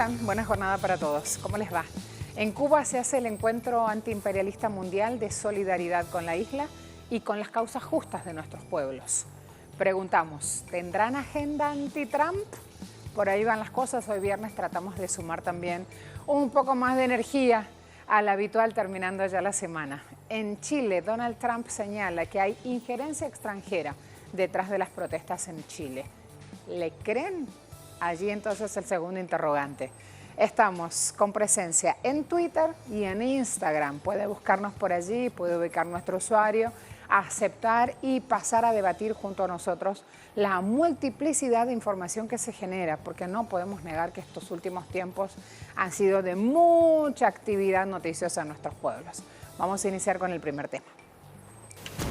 están? Buena jornada para todos. ¿Cómo les va? En Cuba se hace el encuentro antiimperialista mundial de solidaridad con la isla y con las causas justas de nuestros pueblos. Preguntamos, ¿tendrán agenda anti-Trump? Por ahí van las cosas. Hoy viernes tratamos de sumar también un poco más de energía a la habitual terminando ya la semana. En Chile, Donald Trump señala que hay injerencia extranjera detrás de las protestas en Chile. ¿Le creen? Allí entonces el segundo interrogante. Estamos con presencia en Twitter y en Instagram. Puede buscarnos por allí, puede ubicar nuestro usuario, aceptar y pasar a debatir junto a nosotros la multiplicidad de información que se genera, porque no podemos negar que estos últimos tiempos han sido de mucha actividad noticiosa en nuestros pueblos. Vamos a iniciar con el primer tema.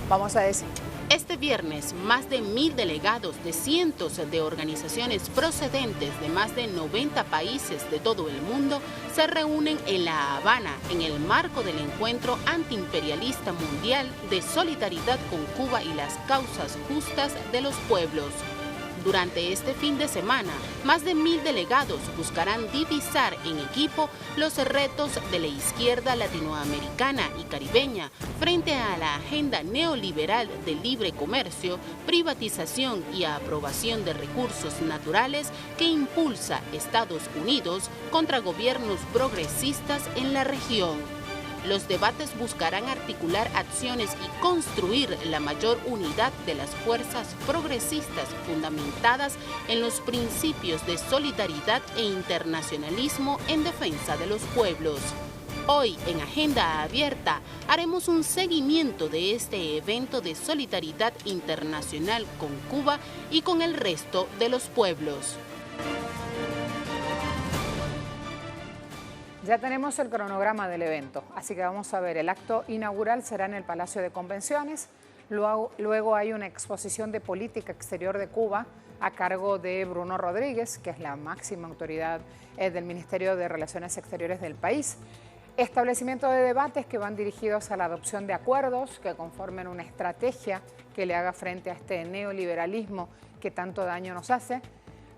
Vamos a decir. Este viernes, más de 1.000 delegados de cientos de organizaciones procedentes de más de 90 países de todo el mundo se reúnen en La Habana en el marco del encuentro antiimperialista mundial de solidaridad con Cuba y las causas justas de los pueblos. Durante este fin de semana, más de 1.000 delegados buscarán divisar en equipo los retos de la izquierda latinoamericana y caribeña frente a la agenda neoliberal de libre comercio, privatización y aprobación de recursos naturales que impulsa Estados Unidos contra gobiernos progresistas en la región. Los debates buscarán articular acciones y construir la mayor unidad de las fuerzas progresistas fundamentadas en los principios de solidaridad e internacionalismo en defensa de los pueblos. Hoy, en Agenda Abierta, haremos un seguimiento de este evento de solidaridad internacional con Cuba y con el resto de los pueblos. Ya tenemos el cronograma del evento, así que vamos a ver, el acto inaugural será en el Palacio de Convenciones, luego hay una exposición de política exterior de Cuba a cargo de Bruno Rodríguez, que es la máxima autoridad del Ministerio de Relaciones Exteriores del país. Establecimiento de debates que van dirigidos a la adopción de acuerdos que conformen una estrategia que le haga frente a este neoliberalismo que tanto daño nos hace.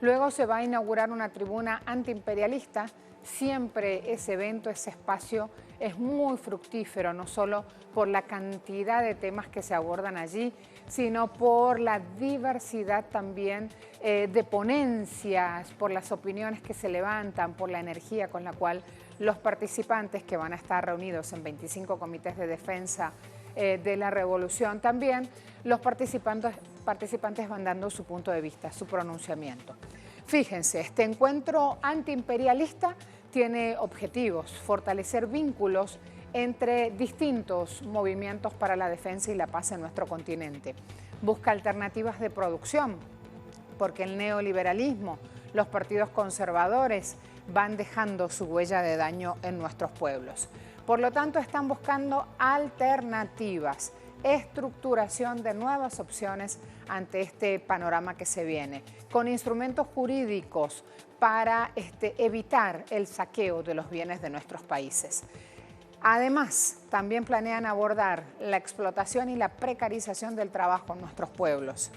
Luego se va a inaugurar una tribuna antiimperialista. Siempre ese evento, ese espacio es muy fructífero, no solo por la cantidad de temas que se abordan allí, sino por la diversidad también de ponencias, por las opiniones que se levantan, por la energía con la cual los participantes que van a estar reunidos en 25 comités de defensa de la revolución, también los participantes van dando su punto de vista, su pronunciamiento. Fíjense, este encuentro antiimperialista tiene objetivos: fortalecer vínculos entre distintos movimientos para la defensa y la paz en nuestro continente. Busca alternativas de producción, porque el neoliberalismo, los partidos conservadores van dejando su huella de daño en nuestros pueblos. Por lo tanto, están buscando alternativas, estructuración de nuevas opciones ante este panorama que se viene, con instrumentos jurídicos para evitar el saqueo de los bienes de nuestros países. Además, también planean abordar la explotación y la precarización del trabajo en nuestros pueblos.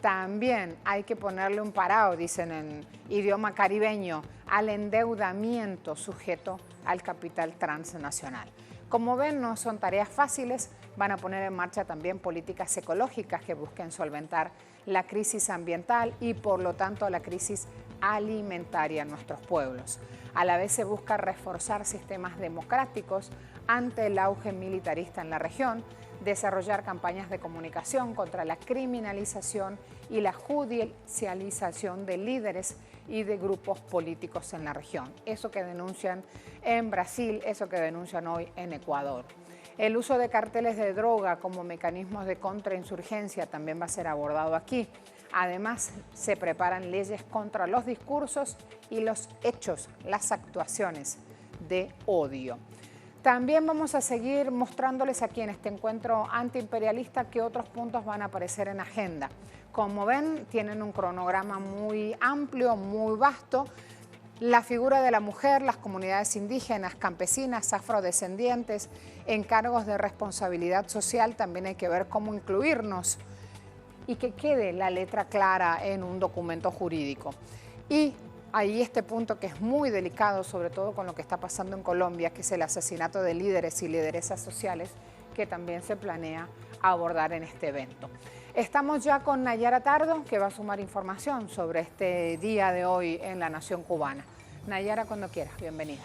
También hay que ponerle un parado, dicen en idioma caribeño, al endeudamiento sujeto al capital transnacional. Como ven, no son tareas fáciles. Van a poner en marcha también políticas ecológicas que busquen solventar la crisis ambiental y, por lo tanto, la crisis alimentaria en nuestros pueblos. A la vez se busca reforzar sistemas democráticos ante el auge militarista en la región, desarrollar campañas de comunicación contra la criminalización y la judicialización de líderes y de grupos políticos en la región. Eso que denuncian en Brasil, eso que denuncian hoy en Ecuador. El uso de carteles de droga como mecanismos de contrainsurgencia también va a ser abordado aquí. Además, se preparan leyes contra los discursos y los hechos, las actuaciones de odio. También vamos a seguir mostrándoles aquí en este encuentro antiimperialista qué otros puntos van a aparecer en agenda. Como ven, tienen un cronograma muy amplio, muy vasto. La figura de la mujer, las comunidades indígenas, campesinas, afrodescendientes, en cargos de responsabilidad social, también hay que ver cómo incluirnos y que quede la letra clara en un documento jurídico. Y ahí este punto que es muy delicado, sobre todo con lo que está pasando en Colombia, que es el asesinato de líderes y lideresas sociales, que también se planea abordar en este evento. Estamos ya con Nayara Tardo, que va a sumar información sobre este día de hoy en la nación cubana. Nayara, cuando quieras, bienvenida.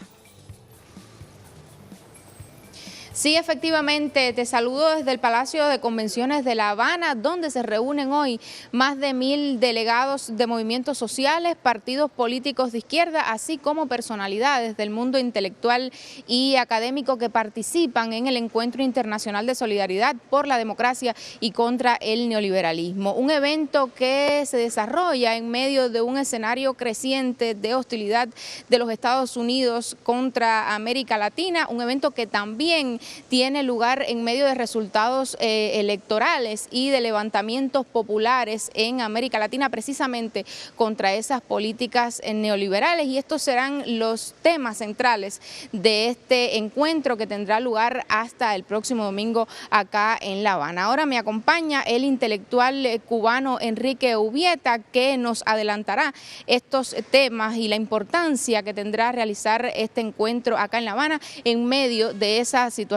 Sí, efectivamente, te saludo desde el Palacio de Convenciones de La Habana, donde se reúnen hoy más de 1000 delegados de movimientos sociales, partidos políticos de izquierda, así como personalidades del mundo intelectual y académico que participan en el Encuentro Internacional de Solidaridad por la Democracia y contra el Neoliberalismo. Un evento que se desarrolla en medio de un escenario creciente de hostilidad de los Estados Unidos contra América Latina, un evento que también tiene lugar en medio de resultados electorales y de levantamientos populares en América Latina, precisamente contra esas políticas neoliberales, y estos serán los temas centrales de este encuentro que tendrá lugar hasta el próximo domingo acá en La Habana. Ahora me acompaña el intelectual cubano Enrique Ubieta, que nos adelantará estos temas y la importancia que tendrá realizar este encuentro acá en La Habana en medio de esa situación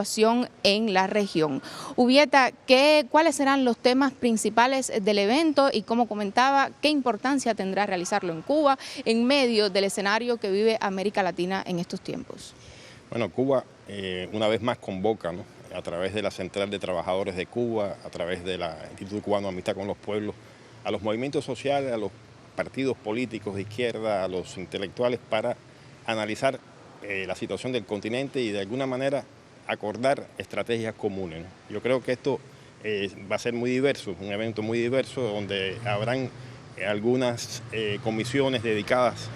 en la región. Ubieta, ¿cuáles serán los temas principales del evento y, como comentaba, qué importancia tendrá realizarlo en Cuba en medio del escenario que vive América Latina en estos tiempos? Bueno, Cuba una vez más convoca, ¿no?, a través de la Central de Trabajadores de Cuba, a través del Instituto Cubano de Amistad con los Pueblos, a los movimientos sociales, a los partidos políticos de izquierda, a los intelectuales, para analizar la situación del continente y de alguna manera acordar estrategias comunes, ¿no? Yo creo que esto va a ser muy diverso, un evento muy diverso, donde habrán algunas comisiones dedicadas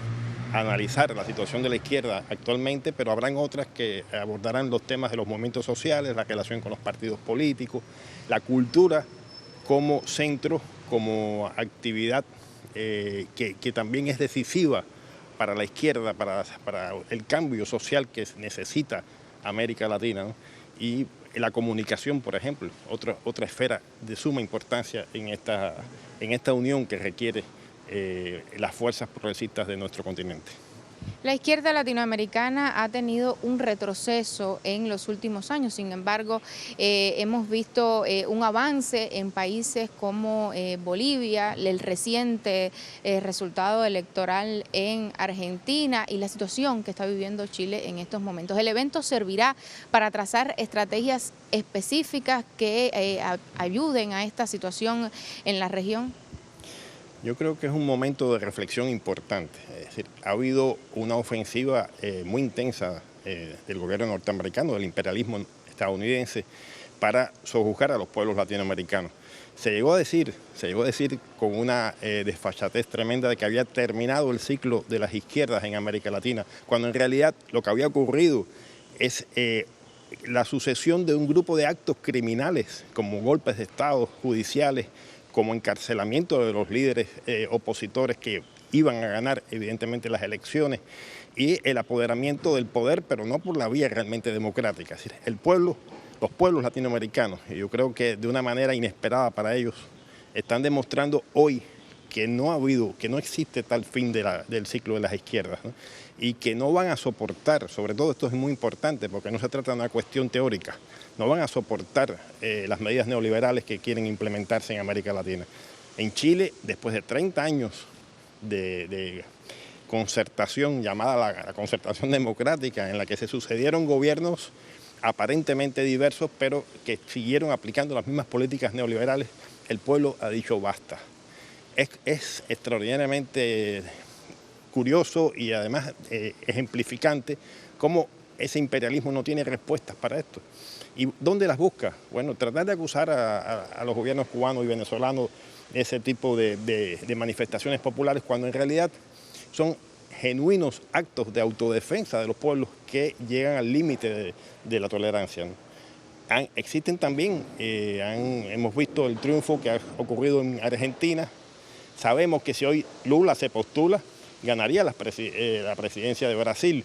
a analizar la situación de la izquierda actualmente, pero habrán otras que abordarán los temas de los movimientos sociales, la relación con los partidos políticos, la cultura como centro, como actividad que también es decisiva para la izquierda, para el cambio social que necesita América Latina, ¿no? Y la comunicación, por ejemplo, otra esfera de suma importancia en esta unión que requiere las fuerzas progresistas de nuestro continente. La izquierda latinoamericana ha tenido un retroceso en los últimos años, sin embargo, hemos visto un avance en países como Bolivia, el reciente resultado electoral en Argentina y la situación que está viviendo Chile en estos momentos. El evento servirá para trazar estrategias específicas que ayuden a esta situación en la región. Yo creo que es un momento de reflexión importante, es decir, ha habido una ofensiva muy intensa del gobierno norteamericano, del imperialismo estadounidense, para sojuzgar a los pueblos latinoamericanos. Se llegó a decir con una desfachatez tremenda de que había terminado el ciclo de las izquierdas en América Latina, cuando en realidad lo que había ocurrido es la sucesión de un grupo de actos criminales, como golpes de Estado, judiciales, como encarcelamiento de los líderes opositores que iban a ganar evidentemente las elecciones, y el apoderamiento del poder, pero no por la vía realmente democrática. Es decir, los pueblos latinoamericanos, y yo creo que de una manera inesperada para ellos, están demostrando hoy que no existe tal fin del ciclo de las izquierdas, ¿no? Y que no van a soportar, sobre todo esto es muy importante porque no se trata de una cuestión teórica, no van a soportar las medidas neoliberales que quieren implementarse en América Latina. En Chile, después de 30 años de concertación, llamada la concertación democrática, en la que se sucedieron gobiernos aparentemente diversos, pero que siguieron aplicando las mismas políticas neoliberales, el pueblo ha dicho basta. Es extraordinariamente curioso y además ejemplificante cómo ese imperialismo no tiene respuestas para esto. ¿Y dónde las busca? Bueno, tratar de acusar a los gobiernos cubanos y venezolanos de ese tipo de manifestaciones populares, cuando en realidad son genuinos actos de autodefensa de los pueblos que llegan al límite de la tolerancia, ¿no? Existen también, hemos visto el triunfo que ha ocurrido en Argentina. Sabemos que si hoy Lula se postula, ganaría la presidencia de Brasil.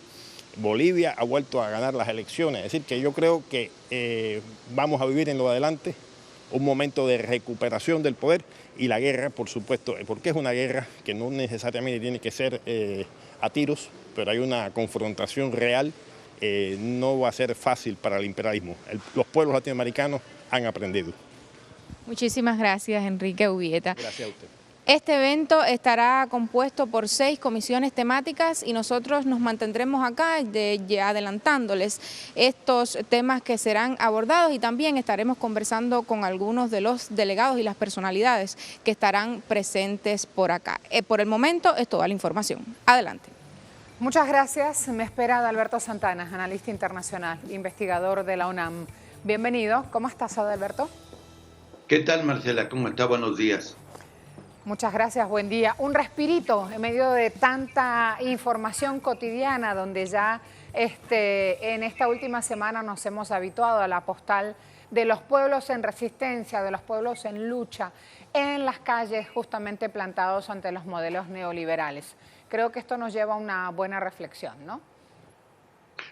Bolivia ha vuelto a ganar las elecciones. Es decir, que yo creo que vamos a vivir en lo de adelante un momento de recuperación del poder, y la guerra, por supuesto, porque es una guerra que no necesariamente tiene que ser a tiros, pero hay una confrontación real. No va a ser fácil para el imperialismo. Los pueblos latinoamericanos han aprendido. Muchísimas gracias, Enrique Ubieta. Gracias a usted. Este evento estará compuesto por 6 comisiones temáticas y nosotros nos mantendremos acá adelantándoles estos temas que serán abordados y también estaremos conversando con algunos de los delegados y las personalidades que estarán presentes por acá. Por el momento es toda la información. Adelante. Muchas gracias. Me espera Adalberto Santana, analista internacional, investigador de la UNAM. Bienvenido. ¿Cómo estás, Adalberto? ¿Qué tal, Marcela? ¿Cómo está? Buenos días. Muchas gracias, buen día. Un respirito en medio de tanta información cotidiana donde ya en esta última semana nos hemos habituado a la postal de los pueblos en resistencia, de los pueblos en lucha, en las calles justamente plantados ante los modelos neoliberales. Creo que esto nos lleva a una buena reflexión, ¿no?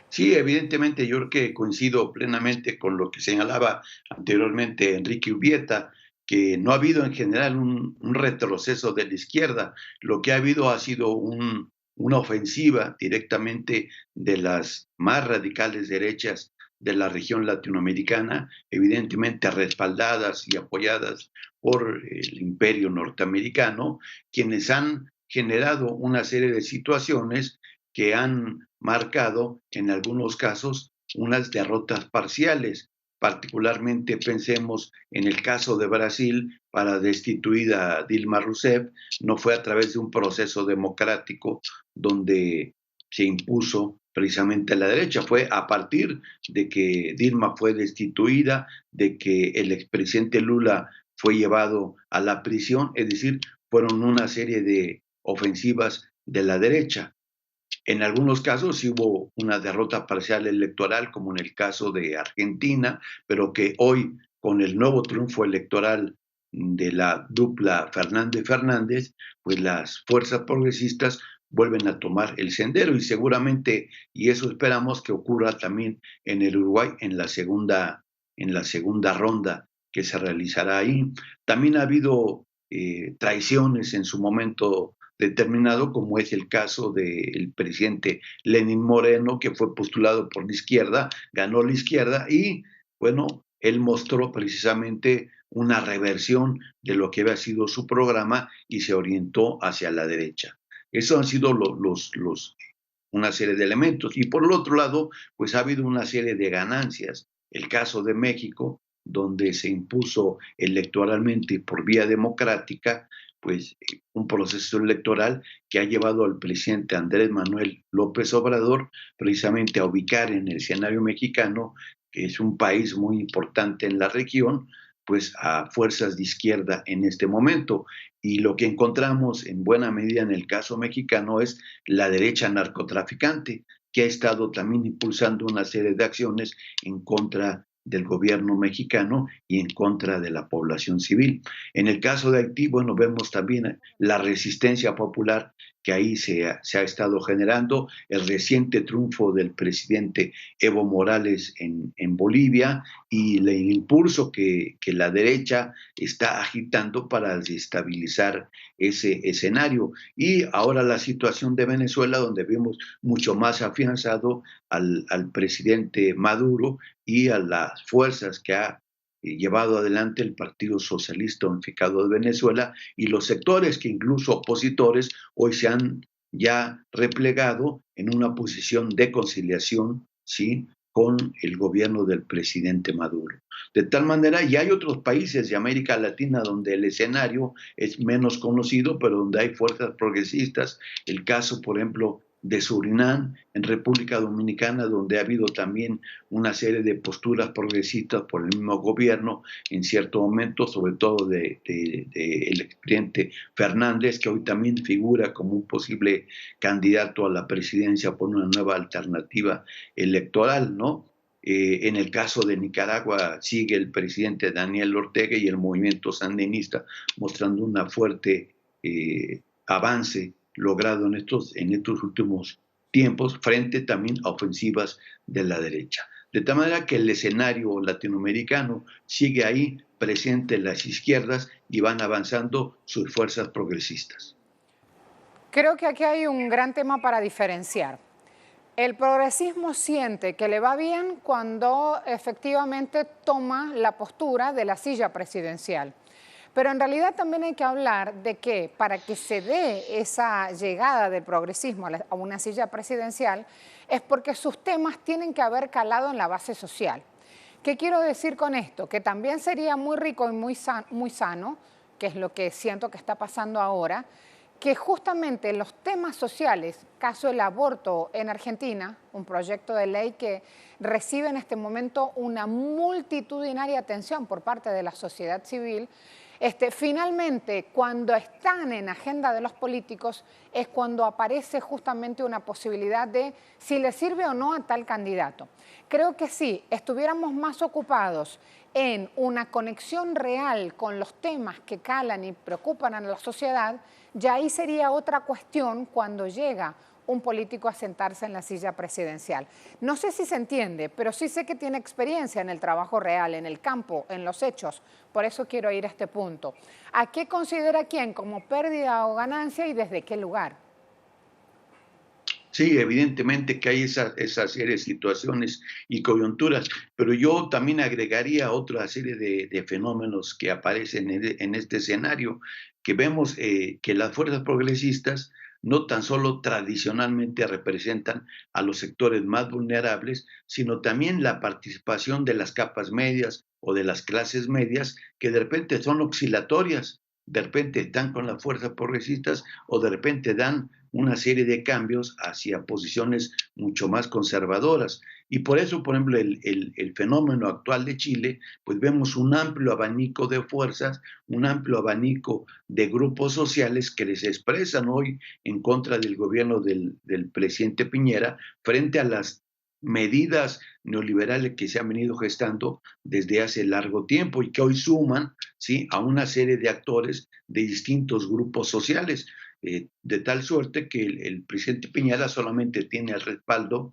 Sí, evidentemente yo creo que coincido plenamente con lo que señalaba anteriormente Enrique Ubieta, que no ha habido en general un retroceso de la izquierda. Lo que ha habido ha sido una ofensiva directamente de las más radicales derechas de la región latinoamericana, evidentemente respaldadas y apoyadas por el imperio norteamericano, quienes han generado una serie de situaciones que han marcado en algunos casos unas derrotas parciales. Particularmente pensemos en el caso de Brasil, para destituir a Dilma Rousseff, no fue a través de un proceso democrático donde se impuso precisamente a la derecha, fue a partir de que Dilma fue destituida, de que el expresidente Lula fue llevado a la prisión, es decir, fueron una serie de ofensivas de la derecha. En algunos casos sí hubo una derrota parcial electoral, como en el caso de Argentina, pero que hoy, con el nuevo triunfo electoral de la dupla Fernández-Fernández, pues las fuerzas progresistas vuelven a tomar el sendero y seguramente, y eso esperamos que ocurra también en el Uruguay en la segunda ronda que se realizará ahí. También ha habido traiciones en su momento determinado, como es el caso del presidente Lenín Moreno, que fue postulado por la izquierda, ganó la izquierda y, bueno, él mostró precisamente una reversión de lo que había sido su programa y se orientó hacia la derecha. Eso han sido una serie de elementos. Y por el otro lado, pues ha habido una serie de ganancias. El caso de México, donde se impuso electoralmente por vía democrática, pues un proceso electoral que ha llevado al presidente Andrés Manuel López Obrador precisamente a ubicar en el escenario mexicano, que es un país muy importante en la región, pues a fuerzas de izquierda en este momento. Y lo que encontramos en buena medida en el caso mexicano es la derecha narcotraficante, que ha estado también impulsando una serie de acciones en contra del gobierno mexicano y en contra de la población civil. En el caso de Haití, bueno, vemos también la resistencia popular que ahí se ha estado generando, el reciente triunfo del presidente Evo Morales en Bolivia y el impulso que la derecha está agitando para desestabilizar ese escenario. Y ahora la situación de Venezuela, donde vemos mucho más afianzado al presidente Maduro y a las fuerzas que ha llevado adelante el Partido Socialista Unificado de Venezuela y los sectores que incluso opositores hoy se han ya replegado en una posición de conciliación, ¿sí?, con el gobierno del presidente Maduro. De tal manera, y hay otros países de América Latina donde el escenario es menos conocido, pero donde hay fuerzas progresistas. El caso, por ejemplo, de Surinam, en República Dominicana, donde ha habido también una serie de posturas progresistas por el mismo gobierno en cierto momento, sobre todo del expresidente Fernández, que hoy también figura como un posible candidato a la presidencia por una nueva alternativa electoral, ¿no? En el caso de Nicaragua sigue el presidente Daniel Ortega y el movimiento sandinista mostrando una fuerte avance logrado en estos últimos tiempos frente también a ofensivas de la derecha. De tal manera que el escenario latinoamericano sigue ahí presente en las izquierdas y van avanzando sus fuerzas progresistas. Creo que aquí hay un gran tema para diferenciar. El progresismo siente que le va bien cuando efectivamente toma la postura de la silla presidencial. Pero en realidad también hay que hablar de que para que se dé esa llegada del progresismo a una silla presidencial es porque sus temas tienen que haber calado en la base social. ¿Qué quiero decir con esto? Que también sería muy rico y muy sano, que es lo que siento que está pasando ahora, que justamente los temas sociales, caso el aborto en Argentina, un proyecto de ley que recibe en este momento una multitudinaria atención por parte de la sociedad civil, finalmente, cuando están en agenda de los políticos, es cuando aparece justamente una posibilidad de si le sirve o no a tal candidato. Creo que si estuviéramos más ocupados en una conexión real con los temas que calan y preocupan a la sociedad, ya ahí sería otra cuestión cuando llega un político a sentarse en la silla presidencial. No sé si se entiende, pero sí sé que tiene experiencia en el trabajo real, en el campo, en los hechos. Por eso quiero ir a este punto. ¿A qué considera quién como pérdida o ganancia y desde qué lugar? Sí, evidentemente que hay esa serie de situaciones y coyunturas, pero yo también agregaría otra serie de fenómenos que aparecen en este escenario, que vemos que las fuerzas progresistas no tan solo tradicionalmente representan a los sectores más vulnerables, sino también la participación de las capas medias o de las clases medias que de repente son oscilatorias, de repente están con las fuerzas progresistas o de repente dan una serie de cambios hacia posiciones mucho más conservadoras. Y por eso, por ejemplo, el fenómeno actual de Chile, pues vemos un amplio abanico de fuerzas, un amplio abanico de grupos sociales que les expresan hoy en contra del gobierno del presidente Piñera frente a las medidas neoliberales que se han venido gestando desde hace largo tiempo y que hoy suman, ¿sí?, a una serie de actores de distintos grupos sociales, de tal suerte que el presidente Piñera solamente tiene el respaldo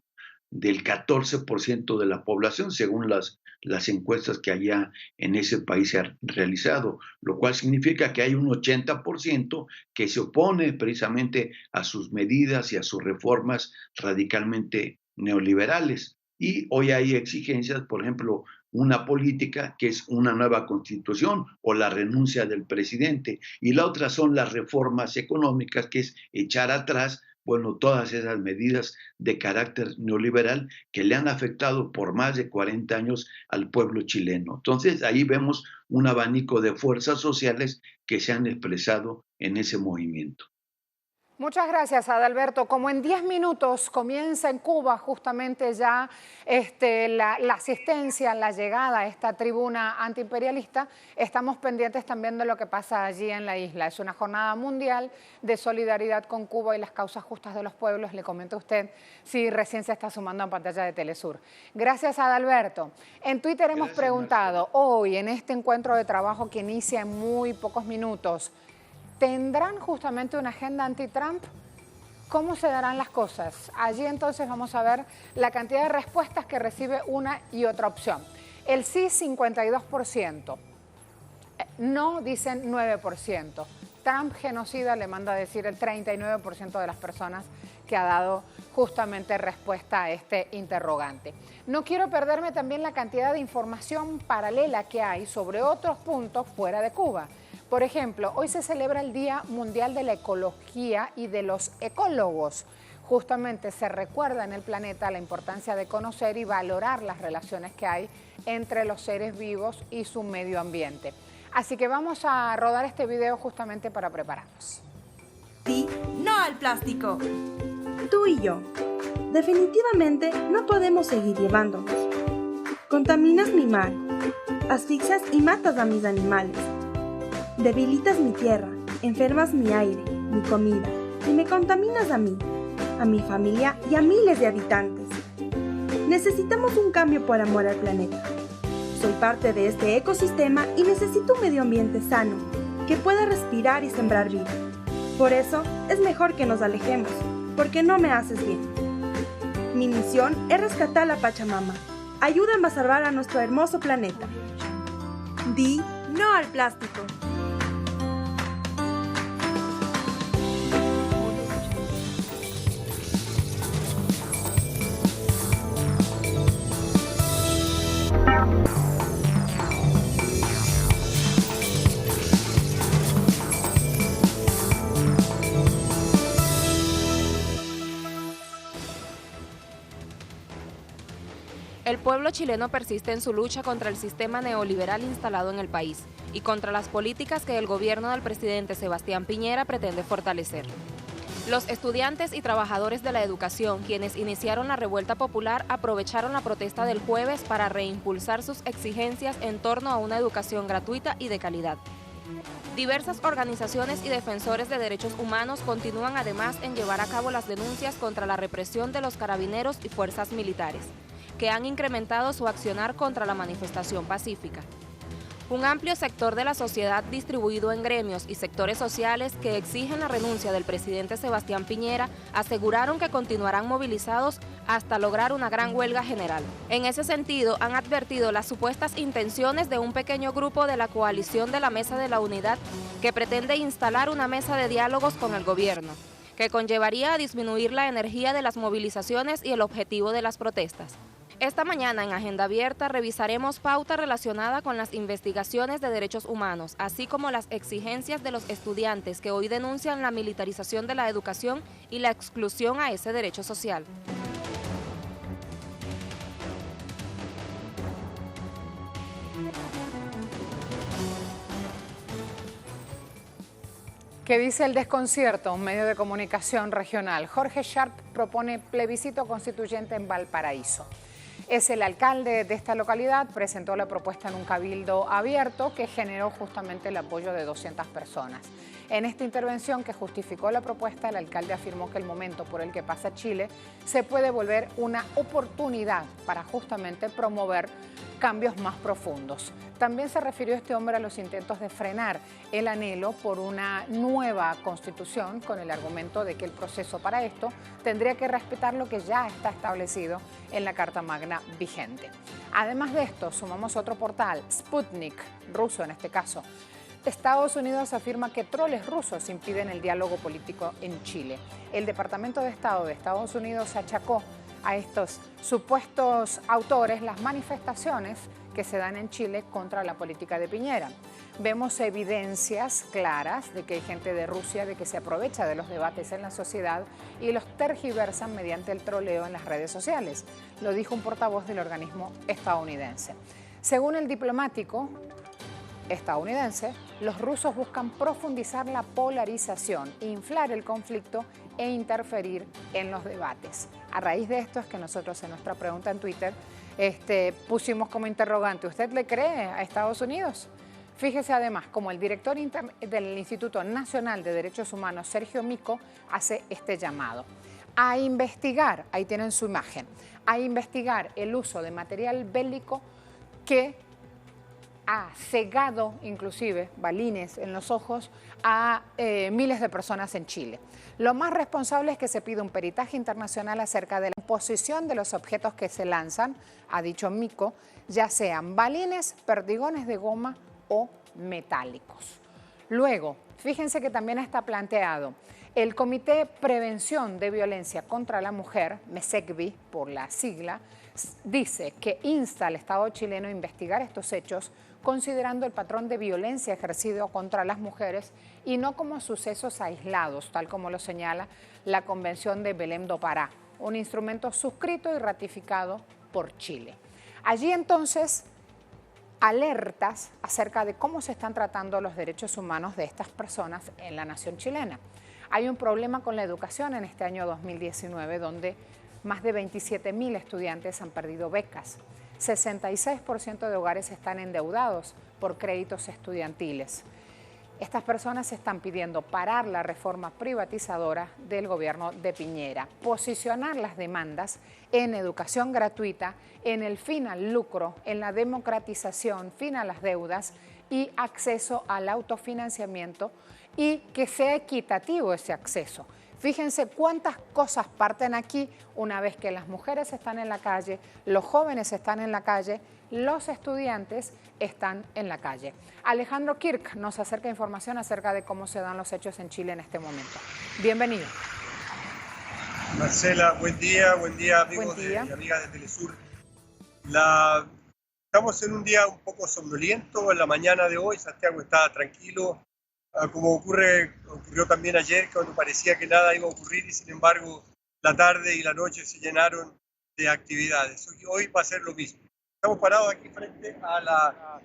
del 14% de la población, según las encuestas que allá en ese país se han realizado, lo cual significa que hay un 80% que se opone precisamente a sus medidas y a sus reformas radicalmente neoliberales. Y hoy hay exigencias, por ejemplo, una política que es una nueva constitución o la renuncia del presidente, y la otra son las reformas económicas, que es echar atrás, bueno, todas esas medidas de carácter neoliberal que le han afectado por más de 40 años al pueblo chileno. Entonces, ahí vemos un abanico de fuerzas sociales que se han expresado en ese movimiento. Muchas gracias, Adalberto. Como en 10 minutos comienza en Cuba justamente ya la asistencia, la llegada a esta tribuna antiimperialista, estamos pendientes también de lo que pasa allí en la isla. Es una jornada mundial de solidaridad con Cuba y las causas justas de los pueblos. Le comento a usted si recién se está sumando en pantalla de Telesur. Gracias, Adalberto. En Twitter hemos preguntado hoy en este encuentro de trabajo que inicia en muy pocos minutos, ¿tendrán justamente una agenda anti-Trump? ¿Cómo se darán las cosas? Allí entonces vamos a ver la cantidad de respuestas que recibe una y otra opción. El sí, 52%. No, dicen 9%. Trump genocida, le manda a decir el 39% de las personas que ha dado justamente respuesta a este interrogante. No quiero perderme también la cantidad de información paralela que hay sobre otros puntos fuera de Cuba. Por ejemplo, hoy se celebra el Día Mundial de la Ecología y de los Ecólogos. Justamente se recuerda en el planeta la importancia de conocer y valorar las relaciones que hay entre los seres vivos y su medio ambiente. Así que vamos a rodar este video justamente para prepararnos. Sí, no al plástico. Tú y yo, definitivamente no podemos seguir llevándonos. Contaminas mi mar, asfixias y matas a mis animales. Debilitas mi tierra, enfermas mi aire, mi comida y me contaminas a mí, a mi familia y a miles de habitantes. Necesitamos un cambio por amor al planeta. Soy parte de este ecosistema y necesito un medio ambiente sano, que pueda respirar y sembrar vida. Por eso es mejor que nos alejemos, porque no me haces bien. Mi misión es rescatar a la Pachamama. Ayúdame a salvar a nuestro hermoso planeta. Di no al plástico. El pueblo chileno persiste en su lucha contra el sistema neoliberal instalado en el país y contra las políticas que el gobierno del presidente Sebastián Piñera pretende fortalecer. Los estudiantes y trabajadores de la educación, quienes iniciaron la revuelta popular, aprovecharon la protesta del jueves para reimpulsar sus exigencias en torno a una educación gratuita y de calidad. Diversas organizaciones y defensores de derechos humanos continúan además en llevar a cabo las denuncias contra la represión de los carabineros y fuerzas militares, que han incrementado su accionar contra la manifestación pacífica. Un amplio sector de la sociedad distribuido en gremios y sectores sociales que exigen la renuncia del presidente Sebastián Piñera aseguraron que continuarán movilizados hasta lograr una gran huelga general. En ese sentido, han advertido las supuestas intenciones de un pequeño grupo de la coalición de la Mesa de la Unidad que pretende instalar una mesa de diálogos con el gobierno, que conllevaría a disminuir la energía de las movilizaciones y el objetivo de las protestas. Esta mañana en Agenda Abierta revisaremos pauta relacionada con las investigaciones de derechos humanos, así como las exigencias de los estudiantes que hoy denuncian la militarización de la educación y la exclusión a ese derecho social. ¿Qué dice El Desconcierto, un medio de comunicación regional? Jorge Sharp propone plebiscito constituyente en Valparaíso. Es el alcalde de esta localidad, presentó la propuesta en un cabildo abierto que generó justamente el apoyo de 200 personas. En esta intervención que justificó la propuesta, el alcalde afirmó que el momento por el que pasa Chile se puede volver una oportunidad para justamente promover cambios más profundos. También se refirió este hombre a los intentos de frenar el anhelo por una nueva constitución con el argumento de que el proceso para esto tendría que respetar lo que ya está establecido en la Carta Magna vigente. Además de esto, sumamos otro portal, Sputnik, ruso en este caso. Estados Unidos afirma que troles rusos impiden el diálogo político en Chile. El Departamento de Estado de Estados Unidos achacó a estos supuestos autores las manifestaciones que se dan en Chile contra la política de Piñera. Vemos evidencias claras de que hay gente de Rusia de que se aprovecha de los debates en la sociedad y los tergiversan mediante el troleo en las redes sociales. Lo dijo un portavoz del organismo estadounidense. Según el diplomático estadounidense, los rusos buscan profundizar la polarización, inflar el conflicto e interferir en los debates. A raíz de esto es que nosotros en nuestra pregunta en Twitter pusimos como interrogante, ¿usted le cree a Estados Unidos? Fíjese además, como el director del Instituto Nacional de Derechos Humanos, Sergio Mico, hace este llamado a investigar, ahí tienen su imagen, a investigar el uso de material bélico que ha cegado inclusive balines en los ojos a miles de personas en Chile. Lo más responsable es que se pida un peritaje internacional acerca de la composición de los objetos que se lanzan, ha dicho Mico, ya sean balines, perdigones de goma o metálicos. Luego, fíjense que también está planteado el Comité Prevención de Violencia contra la Mujer, MESECVI por la sigla, dice que insta al Estado chileno a investigar estos hechos considerando el patrón de violencia ejercido contra las mujeres y no como sucesos aislados, tal como lo señala la Convención de Belém do Pará, un instrumento suscrito y ratificado por Chile. Allí entonces alertas acerca de cómo se están tratando los derechos humanos de estas personas en la nación chilena. Hay un problema con la educación en este año 2019 donde más de 27.000 estudiantes han perdido becas. 66% de hogares están endeudados por créditos estudiantiles. Estas personas están pidiendo parar la reforma privatizadora del gobierno de Piñera, posicionar las demandas en educación gratuita, en el fin al lucro, en la democratización, fin a las deudas y acceso al autofinanciamiento y que sea equitativo ese acceso. Fíjense cuántas cosas parten aquí una vez que las mujeres están en la calle, los jóvenes están en la calle, los estudiantes están en la calle. Alejandro Kirk nos acerca información acerca de cómo se dan los hechos en Chile en este momento. Bienvenido. Marcela, buen día amigos y amigas de Telesur. Estamos en un día un poco somnoliento. En la mañana de hoy Santiago está tranquilo, como ocurrió también ayer, cuando parecía que nada iba a ocurrir y sin embargo la tarde y la noche se llenaron de actividades. Hoy va a ser lo mismo. Estamos parados aquí frente a la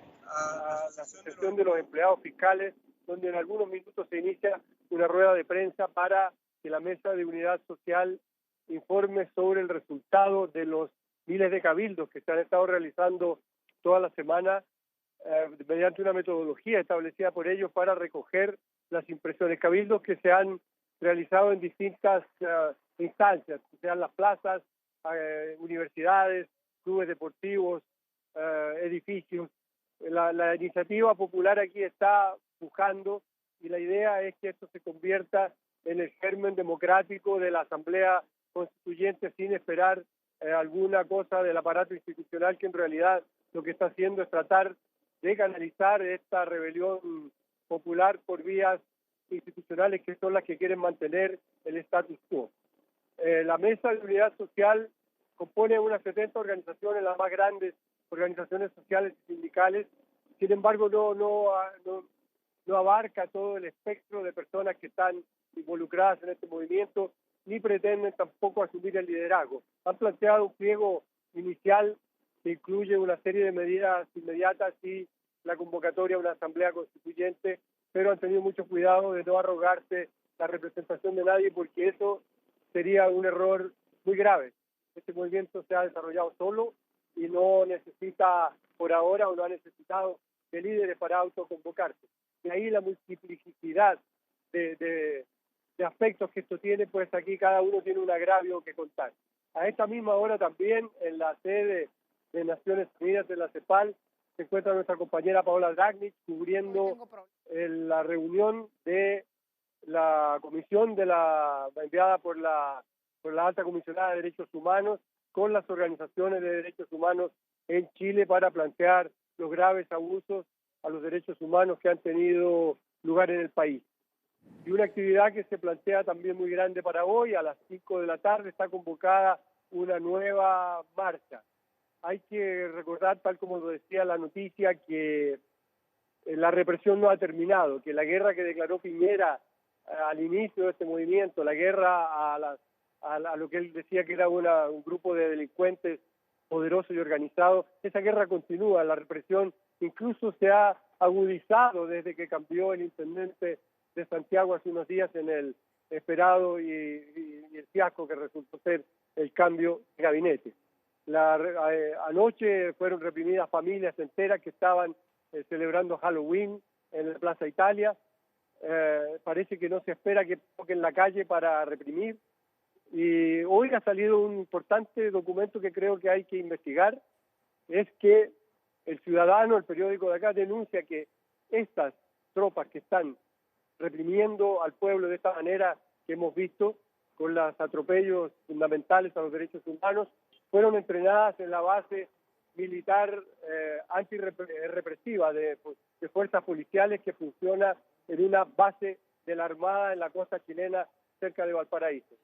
Asociación de los Empleados Fiscales, donde en algunos minutos se inicia una rueda de prensa para que la Mesa de Unidad Social informe sobre el resultado de los miles de cabildos que se han estado realizando toda la semana mediante una metodología establecida por ellos para recoger las impresiones. Cabildos que se han realizado en distintas instancias, sean las plazas, universidades, clubes deportivos, edificios. La iniciativa popular aquí está pujando y la idea es que esto se convierta en el germen democrático de la Asamblea Constituyente sin esperar alguna cosa del aparato institucional, que en realidad lo que está haciendo es tratar de canalizar esta rebelión popular por vías institucionales que son las que quieren mantener el status quo. La Mesa de Unidad Social compone unas 70 organizaciones, las más grandes organizaciones sociales y sindicales. Sin embargo, no abarca todo el espectro de personas que están involucradas en este movimiento, ni pretenden tampoco asumir el liderazgo. Han planteado un pliego inicial que incluye una serie de medidas inmediatas y la convocatoria a una asamblea constituyente, pero han tenido mucho cuidado de no arrogarse la representación de nadie, porque eso sería un error muy grave. Este movimiento se ha desarrollado solo y no necesita por ahora, o no ha necesitado de líderes para autoconvocarse. Y ahí la multiplicidad de aspectos que esto tiene, pues aquí cada uno tiene un agravio que contar. A esta misma hora también, en la sede de Naciones Unidas de la CEPAL, se encuentra nuestra compañera Paola Dragnich cubriendo la reunión de la comisión enviada por la Alta Comisionada de Derechos Humanos con las organizaciones de derechos humanos en Chile para plantear los graves abusos a los derechos humanos que han tenido lugar en el país. Y una actividad que se plantea también muy grande para hoy, a las 5 de la tarde está convocada una nueva marcha. Hay que recordar, tal como lo decía la noticia, que la represión no ha terminado, que la guerra que declaró Piñera al inicio de este movimiento, la guerra a lo que él decía que era un grupo de delincuentes poderosos y organizados, esa guerra continúa, la represión incluso se ha agudizado desde que cambió el intendente de Santiago hace unos días en el esperado y el fiasco que resultó ser el cambio de gabinete. Anoche fueron reprimidas familias enteras que estaban celebrando Halloween en la Plaza Italia. Parece que no se espera que toquen la calle para reprimir. Y hoy ha salido un importante documento que creo que hay que investigar, es que el Ciudadano, el periódico de acá, denuncia que estas tropas que están reprimiendo al pueblo de esta manera que hemos visto, con los atropellos fundamentales a los derechos humanos, fueron entrenadas en la base militar antirrepresiva de fuerzas policiales que funciona en una base de la Armada en la costa chilena cerca de Valparaíso.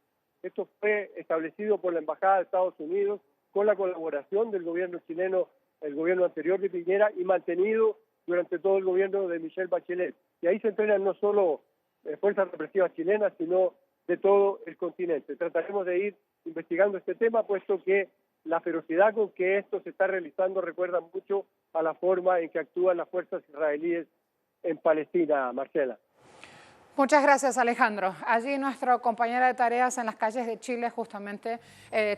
Esto fue establecido por la Embajada de Estados Unidos con la colaboración del gobierno chileno, el gobierno anterior de Piñera, y mantenido durante todo el gobierno de Michelle Bachelet. Y ahí se entrenan no solo fuerzas represivas chilenas, sino de todo el continente. Trataremos de ir investigando este tema, puesto que la ferocidad con que esto se está realizando recuerda mucho a la forma en que actúan las fuerzas israelíes en Palestina, Marcela. Muchas gracias, Alejandro. Allí nuestro compañero de tareas en las calles de Chile justamente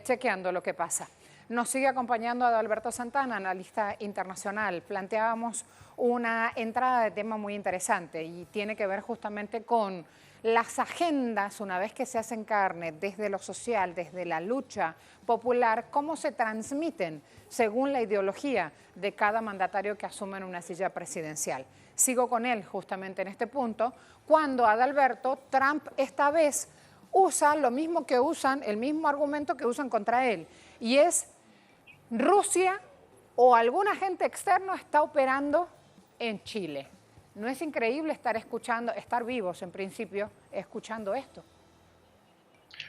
chequeando lo que pasa. Nos sigue acompañando Adalberto Santana, analista internacional. Planteábamos una entrada de tema muy interesante y tiene que ver justamente con las agendas, una vez que se hacen carne desde lo social, desde la lucha popular, cómo se transmiten según la ideología de cada mandatario que asume en una silla presidencial. Sigo con él justamente en este punto, cuando Adalberto, Trump esta vez usa lo mismo que usan, el mismo argumento que usan contra él, y es Rusia o algún agente externo está operando en Chile. ¿No es increíble estar vivos en principio, escuchando esto?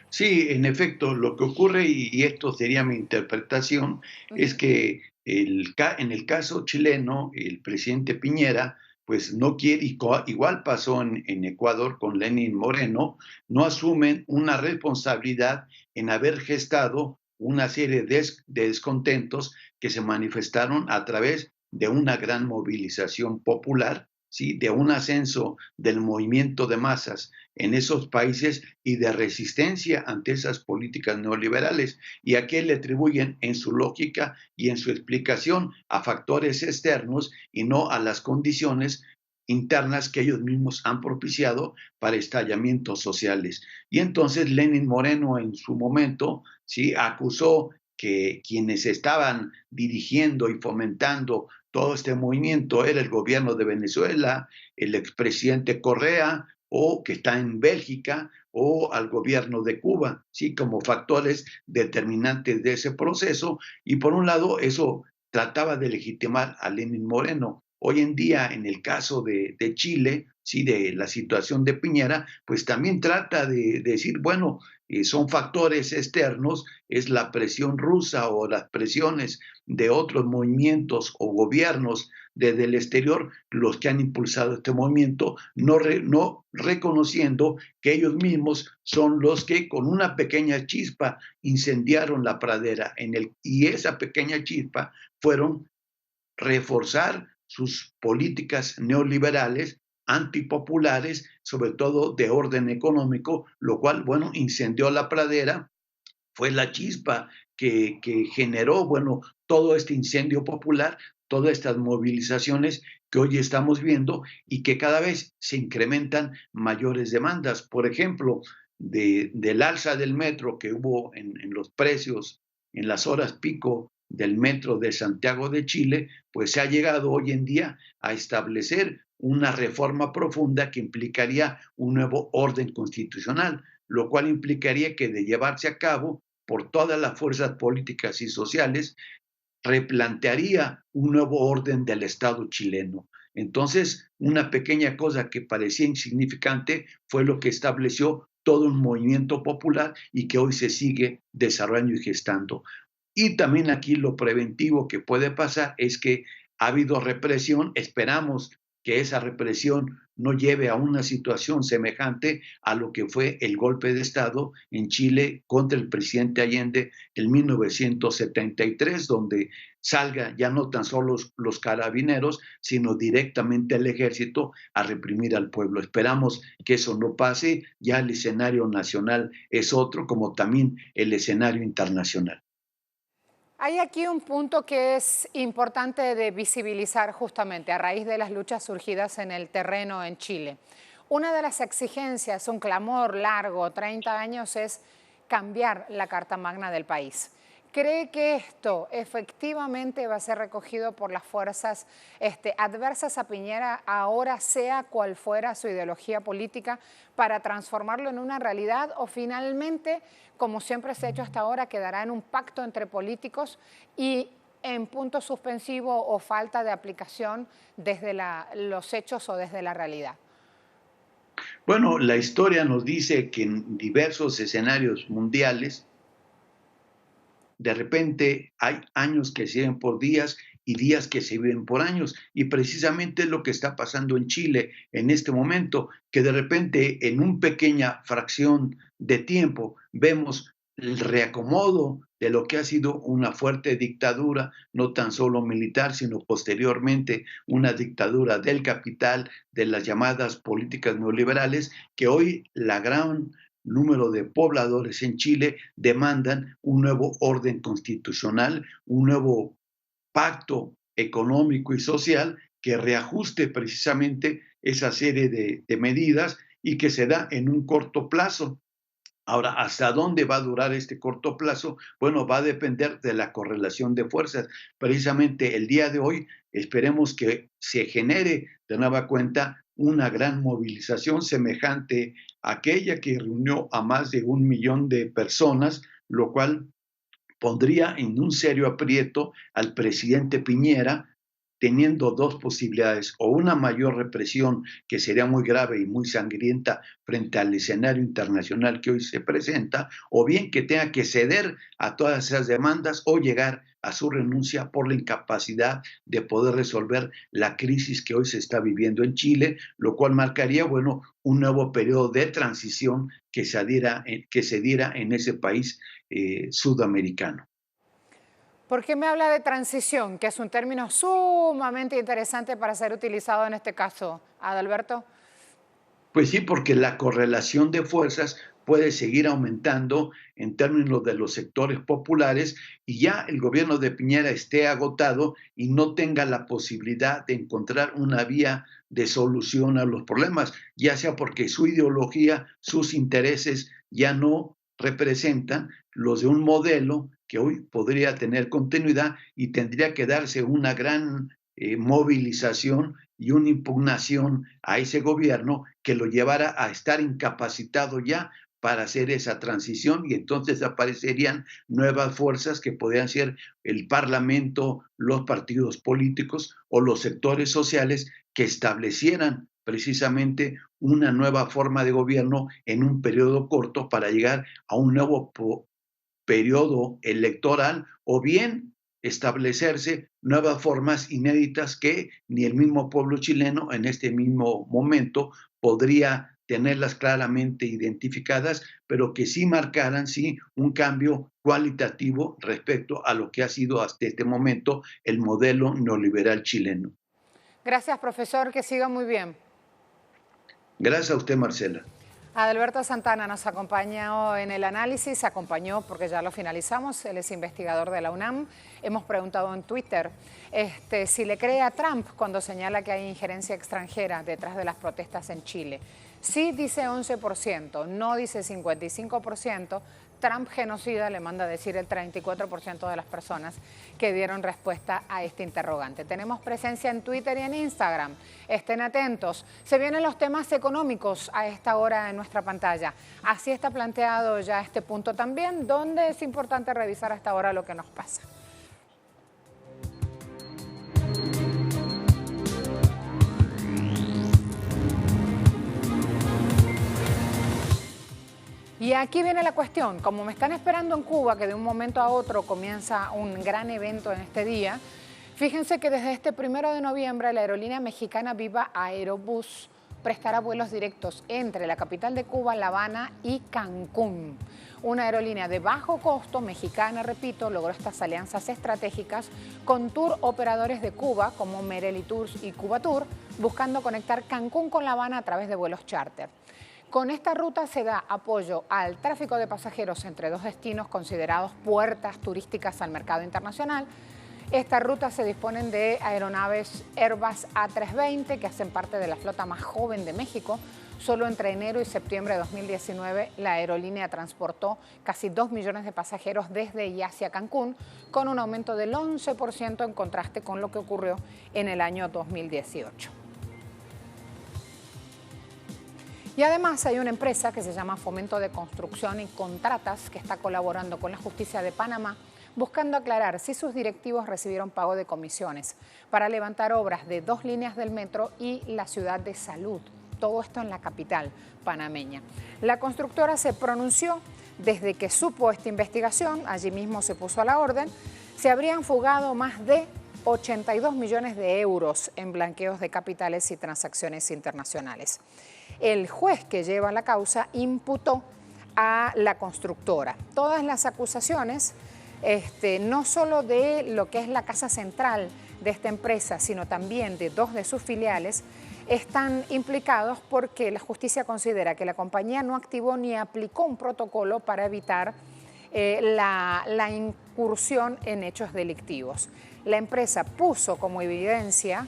Sí, en efecto, lo que ocurre, y esto sería mi interpretación, es que en el caso chileno, el presidente Piñera, pues no quiere, igual pasó en Ecuador con Lenín Moreno, no asumen una responsabilidad en haber gestado una serie de descontentos que se manifestaron a través de una gran movilización popular, ¿sí? De un ascenso del movimiento de masas en esos países y de resistencia ante esas políticas neoliberales. ¿Y a qué le atribuyen en su lógica y en su explicación? A factores externos y no a las condiciones internas que ellos mismos han propiciado para estallamientos sociales. Y entonces Lenín Moreno en su momento, ¿sí?, acusó que quienes estaban dirigiendo y fomentando todo este movimiento era el gobierno de Venezuela, el expresidente Correa, o que está en Bélgica, o al gobierno de Cuba, ¿sí?, como factores determinantes de ese proceso. Y por un lado, eso trataba de legitimar a Lenín Moreno. Hoy en día, en el caso de Chile, ¿sí?, de la situación de Piñera, pues también trata de decir, bueno, son factores externos, es la presión rusa o las presiones de otros movimientos o gobiernos desde el exterior los que han impulsado este movimiento, no reconociendo que ellos mismos son los que con una pequeña chispa incendiaron la pradera y esa pequeña chispa fueron reforzar sus políticas neoliberales antipopulares, sobre todo de orden económico, lo cual, bueno, incendió la pradera, fue la chispa que generó, bueno, todo este incendio popular, todas estas movilizaciones que hoy estamos viendo y que cada vez se incrementan mayores demandas. Por ejemplo, del alza del metro que hubo en los precios en las horas pico del metro de Santiago de Chile, pues se ha llegado hoy en día a establecer una reforma profunda que implicaría un nuevo orden constitucional, lo cual implicaría que de llevarse a cabo por todas las fuerzas políticas y sociales, replantearía un nuevo orden del Estado chileno. Entonces, una pequeña cosa que parecía insignificante fue lo que estableció todo un movimiento popular y que hoy se sigue desarrollando y gestando. Y también aquí lo preventivo que puede pasar es que ha habido represión, esperamos que esa represión no lleve a una situación semejante a lo que fue el golpe de Estado en Chile contra el presidente Allende en 1973, donde salga ya no tan solo los carabineros, sino directamente el ejército a reprimir al pueblo. Esperamos que eso no pase, ya el escenario nacional es otro, como también el escenario internacional. Hay aquí un punto que es importante de visibilizar justamente a raíz de las luchas surgidas en el terreno en Chile. Una de las exigencias, un clamor largo, 30 años, es cambiar la Carta Magna del país. ¿Cree que esto efectivamente va a ser recogido por las fuerzas adversas a Piñera, ahora sea cual fuera su ideología política, para transformarlo en una realidad, o finalmente, como siempre se ha hecho hasta ahora, quedará en un pacto entre políticos y en punto suspensivo o falta de aplicación desde los hechos o desde la realidad? Bueno, la historia nos dice que en diversos escenarios mundiales, de repente hay años que se viven por días y días que se viven por años. Y precisamente es lo que está pasando en Chile en este momento, que de repente en una pequeña fracción de tiempo vemos el reacomodo de lo que ha sido una fuerte dictadura, no tan solo militar, sino posteriormente una dictadura del capital, de las llamadas políticas neoliberales, que hoy la gran número de pobladores en Chile demandan un nuevo orden constitucional, un nuevo pacto económico y social que reajuste precisamente esa serie de medidas y que se da en un corto plazo. Ahora, ¿hasta dónde va a durar este corto plazo? Bueno, va a depender de la correlación de fuerzas. Precisamente el día de hoy esperemos que se genere de nueva cuenta una gran movilización semejante a aquella que reunió a más de 1 millón de personas, lo cual pondría en un serio aprieto al presidente Piñera, teniendo dos posibilidades: o una mayor represión que sería muy grave y muy sangrienta frente al escenario internacional que hoy se presenta, o bien que tenga que ceder a todas esas demandas o llegar a su renuncia por la incapacidad de poder resolver la crisis que hoy se está viviendo en Chile, lo cual marcaría, bueno, un nuevo periodo de transición que se diera en ese país sudamericano. ¿Por qué me habla de transición, que es un término sumamente interesante para ser utilizado en este caso, Adalberto? Pues sí, porque la correlación de fuerzas puede seguir aumentando en términos de los sectores populares y ya el gobierno de Piñera esté agotado y no tenga la posibilidad de encontrar una vía de solución a los problemas, ya sea porque su ideología, sus intereses ya no representan los de un modelo que hoy podría tener continuidad y tendría que darse una gran movilización y una impugnación a ese gobierno que lo llevara a estar incapacitado ya para hacer esa transición y entonces aparecerían nuevas fuerzas que podrían ser el Parlamento, los partidos políticos o los sectores sociales que establecieran precisamente una nueva forma de gobierno en un periodo corto para llegar a un nuevo periodo electoral o bien establecerse nuevas formas inéditas que ni el mismo pueblo chileno en este mismo momento podría tenerlas claramente identificadas, pero que sí marcaran un cambio cualitativo respecto a lo que ha sido hasta este momento el modelo neoliberal chileno. Gracias, profesor, que siga muy bien. Gracias a usted, Marcela. Adalberto Santana nos acompañó en el análisis, acompañó porque ya lo finalizamos, él es investigador de la UNAM. Hemos preguntado en Twitter si le cree a Trump cuando señala que hay injerencia extranjera detrás de las protestas en Chile. Sí dice 11%, no dice 55%. Trump genocida le manda a decir el 34% de las personas que dieron respuesta a este interrogante. Tenemos presencia en Twitter y en Instagram. Estén atentos. Se vienen los temas económicos a esta hora en nuestra pantalla. Así está planteado ya este punto también, donde es importante revisar hasta ahora lo que nos pasa. Y aquí viene la cuestión, como me están esperando en Cuba, que de un momento a otro comienza un gran evento en este día, fíjense que desde este 1 de noviembre la aerolínea mexicana Viva Aerobús prestará vuelos directos entre la capital de Cuba, La Habana y Cancún. Una aerolínea de bajo costo mexicana, repito, logró estas alianzas estratégicas con tour operadores de Cuba como Mereli Tours y Cuba Tour, buscando conectar Cancún con La Habana a través de vuelos charter. Con esta ruta se da apoyo al tráfico de pasajeros entre dos destinos considerados puertas turísticas al mercado internacional. Estas rutas se disponen de aeronaves Airbus A320 que hacen parte de la flota más joven de México. Solo entre enero y septiembre de 2019 la aerolínea transportó casi 2 millones de pasajeros desde y hacia Cancún, con un aumento del 11% en contraste con lo que ocurrió en el año 2018. Y además hay una empresa que se llama Fomento de Construcción y Contratas que está colaborando con la Justicia de Panamá buscando aclarar si sus directivos recibieron pago de comisiones para levantar obras de 2 líneas del metro y la ciudad de Salud. Todo esto en la capital panameña. La constructora se pronunció desde que supo esta investigación, allí mismo se puso a la orden, se habrían fugado más de 82 millones de euros en blanqueos de capitales y transacciones internacionales. El juez que lleva la causa imputó a la constructora todas las acusaciones, no solo de lo que es la casa central de esta empresa, sino también de 2 de sus filiales, están implicados porque la justicia considera que la compañía no activó ni aplicó un protocolo para evitar la incursión en hechos delictivos. La empresa puso como evidencia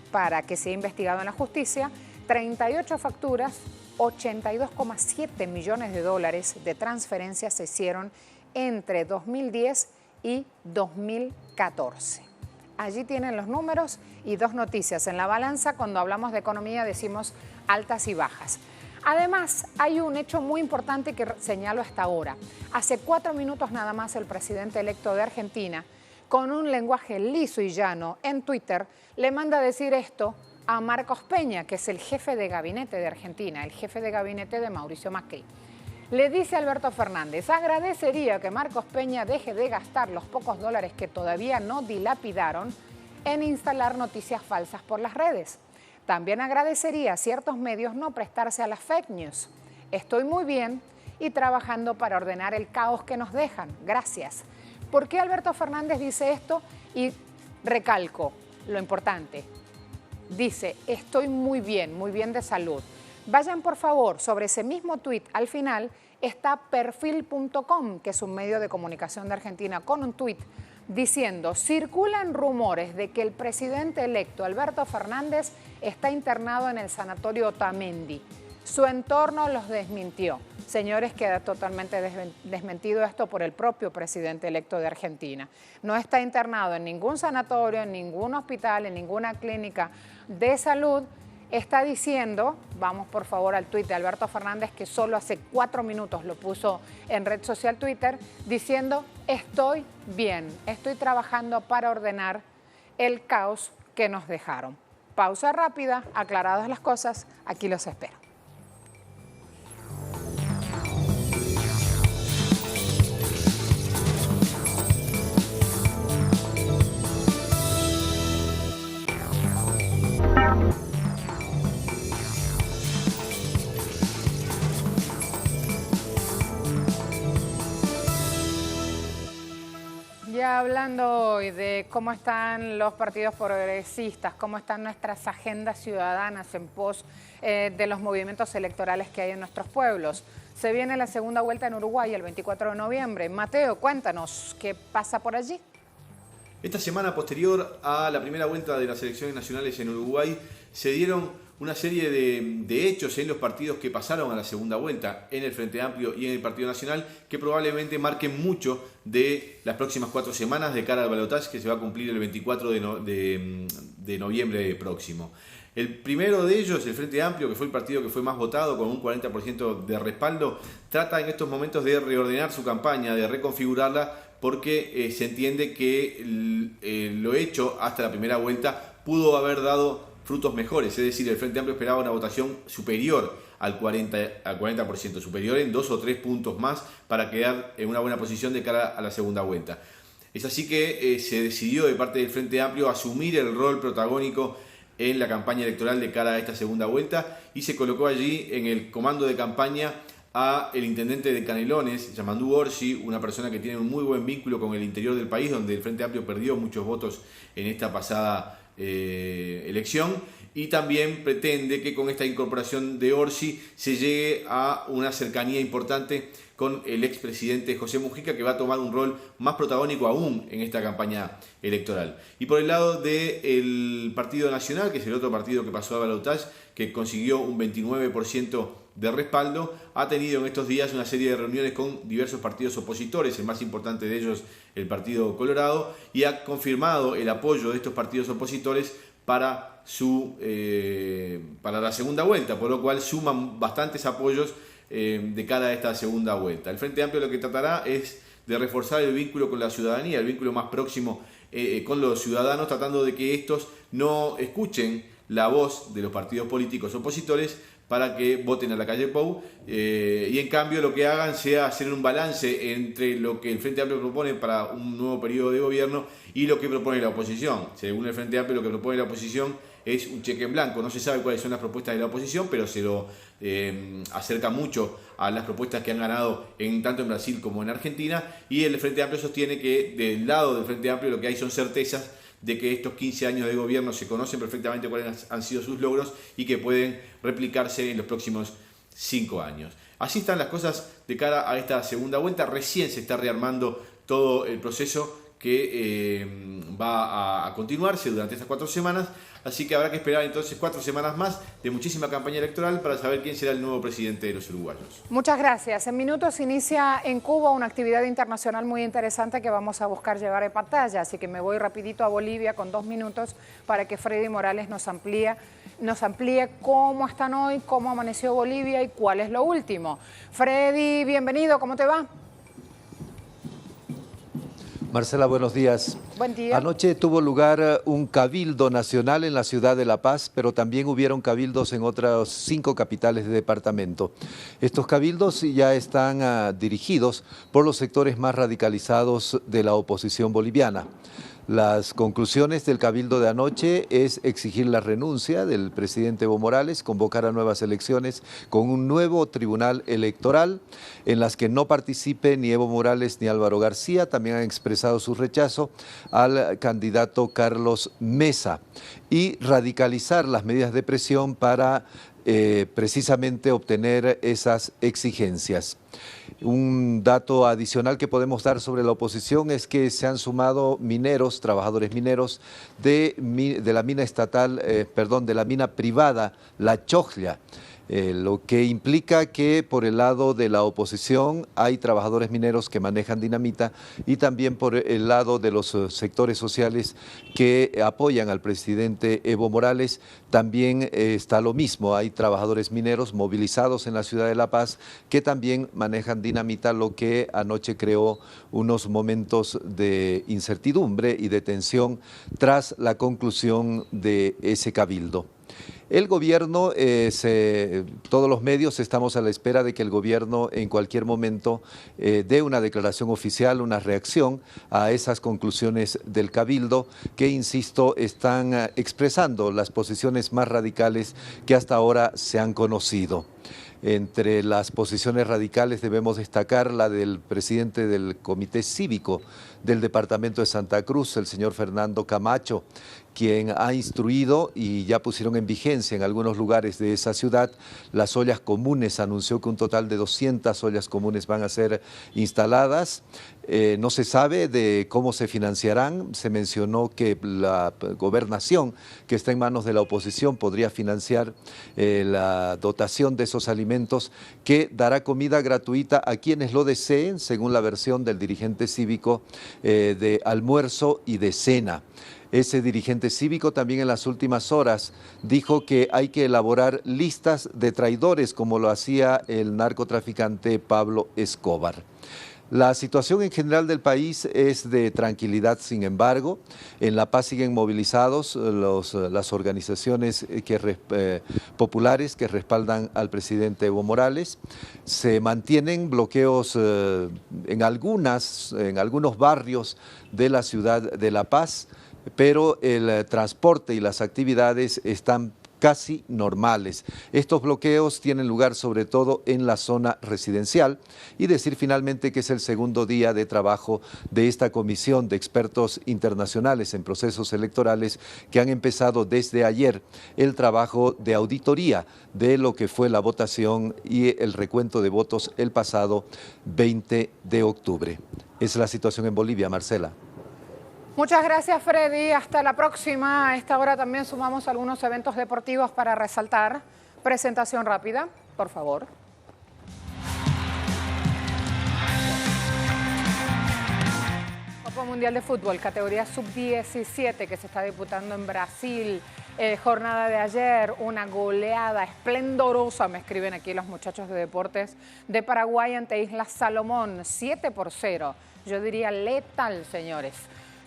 para que sea investigado en la justicia 38 facturas, 82,7 millones de dólares de transferencias se hicieron entre 2010 y 2014. Allí tienen los números y 2 noticias. En la balanza, cuando hablamos de economía, decimos altas y bajas. Además, hay un hecho muy importante que señalo hasta ahora. Hace 4 minutos nada más el presidente electo de Argentina, con un lenguaje liso y llano en Twitter, le manda a decir esto a Marcos Peña, que es el jefe de gabinete de Argentina, el jefe de gabinete de Mauricio Macri. Le dice Alberto Fernández, agradecería que Marcos Peña deje de gastar los pocos dólares que todavía no dilapidaron en instalar noticias falsas por las redes. También agradecería a ciertos medios no prestarse a las fake news. Estoy muy bien y trabajando para ordenar el caos que nos dejan. Gracias. ¿Por qué Alberto Fernández dice esto? Y recalco lo importante. Dice, estoy muy bien de salud. Vayan por favor, sobre ese mismo tuit, al final está perfil.com, que es un medio de comunicación de Argentina, con un tuit diciendo, circulan rumores de que el presidente electo Alberto Fernández está internado en el sanatorio Otamendi. Su entorno los desmintió. Señores, queda totalmente desmentido esto por el propio presidente electo de Argentina. No está internado en ningún sanatorio, en ningún hospital, en ninguna clínica de salud. Está diciendo, vamos por favor al tuit de Alberto Fernández, que solo hace 4 minutos lo puso en red social Twitter, diciendo, estoy bien, estoy trabajando para ordenar el caos que nos dejaron. Pausa rápida, aclaradas las cosas, aquí los espero. Ya hablando hoy de cómo están los partidos progresistas, cómo están nuestras agendas ciudadanas en pos de los movimientos electorales que hay en nuestros pueblos. Se viene la segunda vuelta en Uruguay el 24 de noviembre. Mateo, cuéntanos, ¿qué pasa por allí? Esta semana posterior a la primera vuelta de las elecciones nacionales en Uruguay se dieron una serie de hechos en los partidos que pasaron a la segunda vuelta, en el Frente Amplio y en el Partido Nacional, que probablemente marquen mucho de las próximas 4 semanas de cara al balotaje que se va a cumplir el 24 de noviembre próximo. El primero de ellos, el Frente Amplio, que fue el partido que fue más votado con un 40% de respaldo, trata en estos momentos de reordenar su campaña, de reconfigurarla, porque se entiende que lo hecho hasta la primera vuelta pudo haber dado frutos mejores, es decir, el Frente Amplio esperaba una votación superior al 40%, superior en 2 o 3 puntos más para quedar en una buena posición de cara a la segunda vuelta. Es así que se decidió de parte del Frente Amplio asumir el rol protagónico en la campaña electoral de cara a esta segunda vuelta y se colocó allí en el comando de campaña a el intendente de Canelones, Yamandú Orsi, una persona que tiene un muy buen vínculo con el interior del país, donde el Frente Amplio perdió muchos votos en esta pasada elección, y también pretende que con esta incorporación de Orsi se llegue a una cercanía importante con el expresidente José Mujica, que va a tomar un rol más protagónico aún en esta campaña electoral. Y por el lado del Partido Nacional, que es el otro partido que pasó a balotaje, que consiguió un 29% de respaldo, ha tenido en estos días una serie de reuniones con diversos partidos opositores, el más importante de ellos el Partido Colorado, y ha confirmado el apoyo de estos partidos opositores para la segunda vuelta, por lo cual suman bastantes apoyos de cara a esta segunda vuelta. El Frente Amplio lo que tratará es de reforzar el vínculo con la ciudadanía, el vínculo más próximo con los ciudadanos, tratando de que estos no escuchen la voz de los partidos políticos opositores para que voten a la calle Pou, y en cambio lo que hagan sea hacer un balance entre lo que el Frente Amplio propone para un nuevo periodo de gobierno y lo que propone la oposición. Según el Frente Amplio, lo que propone la oposición es un cheque en blanco. No se sabe cuáles son las propuestas de la oposición, pero se lo acerca mucho a las propuestas que han ganado tanto en Brasil como en Argentina, y el Frente Amplio sostiene que del lado del Frente Amplio lo que hay son certezas de que estos 15 años de gobierno se conocen perfectamente cuáles han sido sus logros y que pueden replicarse en los próximos 5 años. Así están las cosas de cara a esta segunda vuelta. Recién se está rearmando todo el proceso que va a continuarse durante estas 4 semanas, así que habrá que esperar entonces 4 semanas más de muchísima campaña electoral para saber quién será el nuevo presidente de los uruguayos. Muchas gracias. En minutos inicia en Cuba una actividad internacional muy interesante que vamos a buscar llevar en pantalla, así que me voy rapidito a Bolivia con 2 minutos para que Freddy Morales nos amplíe cómo están hoy, cómo amaneció Bolivia y cuál es lo último. Freddy, bienvenido, ¿cómo te va? Marcela, buenos días. Buen día. Anoche tuvo lugar un cabildo nacional en la ciudad de La Paz, pero también hubieron cabildos en otras 5 capitales de departamento. Estos cabildos ya están dirigidos por los sectores más radicalizados de la oposición boliviana. Las conclusiones del cabildo de anoche es exigir la renuncia del presidente Evo Morales, convocar a nuevas elecciones con un nuevo tribunal electoral en las que no participe ni Evo Morales ni Álvaro García. También han expresado su rechazo al candidato Carlos Mesa y radicalizar las medidas de presión para precisamente obtener esas exigencias. Un dato adicional que podemos dar sobre la oposición es que se han sumado mineros, trabajadores mineros de la mina estatal, de la mina privada La Chojlla. Lo que implica que por el lado de la oposición hay trabajadores mineros que manejan dinamita y también por el lado de los sectores sociales que apoyan al presidente Evo Morales también está lo mismo. Hay trabajadores mineros movilizados en la ciudad de La Paz que también manejan dinamita, lo que anoche creó unos momentos de incertidumbre y de tensión tras la conclusión de ese cabildo. El gobierno, todos los medios estamos a la espera de que el gobierno en cualquier momento dé una declaración oficial, una reacción a esas conclusiones del cabildo que, insisto, están expresando las posiciones más radicales que hasta ahora se han conocido. Entre las posiciones radicales debemos destacar la del presidente del Comité Cívico del Departamento de Santa Cruz, el señor Fernando Camacho, quien ha instruido y ya pusieron en vigencia en algunos lugares de esa ciudad las ollas comunes. Anunció que un total de 200 ollas comunes van a ser instaladas. No se sabe de cómo se financiarán. Se mencionó que la gobernación, que está en manos de la oposición, podría financiar la dotación de esos alimentos, que dará comida gratuita a quienes lo deseen, según la versión del dirigente cívico, de almuerzo y de cena. Ese dirigente cívico también en las últimas horas dijo que hay que elaborar listas de traidores, como lo hacía el narcotraficante Pablo Escobar. La situación en general del país es de tranquilidad, sin embargo. En La Paz siguen movilizados las organizaciones populares que respaldan al presidente Evo Morales. Se mantienen bloqueos en algunos barrios de la ciudad de La Paz, pero el transporte y las actividades están casi normales. Estos bloqueos tienen lugar sobre todo en la zona residencial. Y decir finalmente que es el segundo día de trabajo de esta comisión de expertos internacionales en procesos electorales que han empezado desde ayer el trabajo de auditoría de lo que fue la votación y el recuento de votos el pasado 20 de octubre. Es la situación en Bolivia, Marcela. Muchas gracias, Freddy. Hasta la próxima. A esta hora también sumamos algunos eventos deportivos para resaltar. Presentación rápida, por favor. Copa Mundial de Fútbol, categoría sub-17 que se está disputando en Brasil. Jornada de ayer, una goleada esplendorosa, me escriben aquí los muchachos de deportes, de Paraguay ante Islas Salomón, 7-0. Yo diría letal, señores.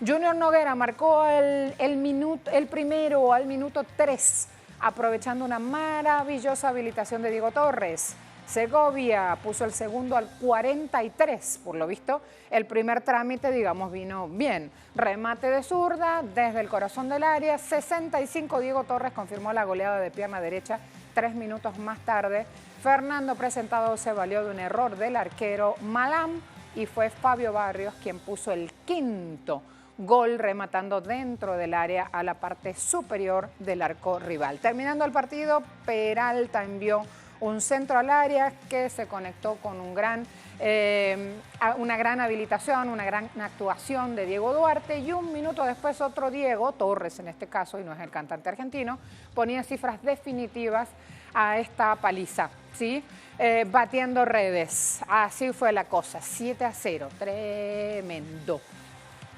Junior Noguera marcó el primero al minuto 3, aprovechando una maravillosa habilitación de Diego Torres. Segovia puso el segundo al 43, por lo visto el primer trámite, digamos, vino bien. Remate de zurda desde el corazón del área, 65, Diego Torres confirmó la goleada de pierna derecha. 3 minutos más tarde, Fernando Presentado se valió de un error del arquero Malam y fue Fabio Barrios quien puso el quinto gol, rematando dentro del área a la parte superior del arco rival. Terminando el partido, Peralta envió un centro al área que se conectó con una gran habilitación, una gran actuación de Diego Duarte, y un minuto después otro Diego Torres, en este caso, y no es el cantante argentino, ponía cifras definitivas a esta paliza, ¿sí? Batiendo redes. Así fue la cosa, 7-0, tremendo.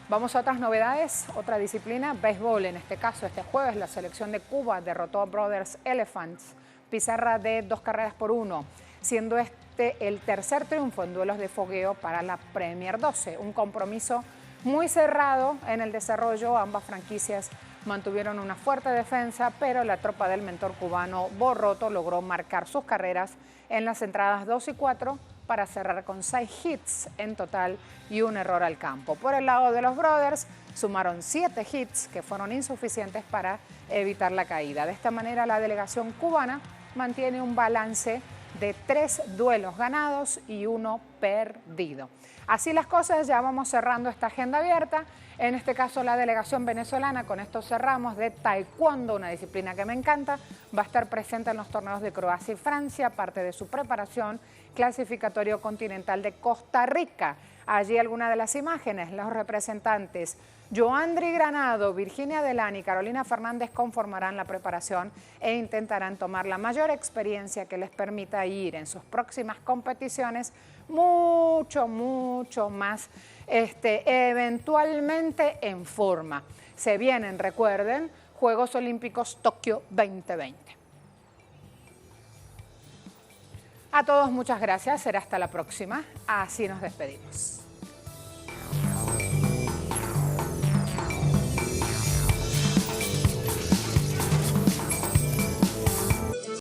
Vamos a otras novedades, otra disciplina, béisbol. En este caso, este jueves, la selección de Cuba derrotó a Brothers Elephants, pizarra de 2-1, siendo este el tercer triunfo en duelos de fogueo para la Premier 12. Un compromiso muy cerrado en el desarrollo. Ambas franquicias mantuvieron una fuerte defensa, pero la tropa del mentor cubano Borroto logró marcar sus carreras en las entradas 2 y 4 para cerrar con 6 hits en total y un error al campo. Por el lado de los Brothers, sumaron 7 hits que fueron insuficientes para evitar la caída. De esta manera, la delegación cubana mantiene un balance de 3 duelos ganados y 1 perdido. Así las cosas, ya vamos cerrando esta agenda abierta. En este caso, la delegación venezolana, con esto cerramos, de taekwondo, una disciplina que me encanta, va a estar presente en los torneos de Croacia y Francia, parte de su preparación clasificatorio continental de Costa Rica. Allí algunas de las imágenes, los representantes Joandri Granado, Virginia Delany y Carolina Fernández conformarán la preparación e intentarán tomar la mayor experiencia que les permita ir en sus próximas competiciones mucho más eventualmente en forma. Se vienen, recuerden, Juegos Olímpicos Tokio 2020. A todos muchas gracias, será hasta la próxima. Así nos despedimos.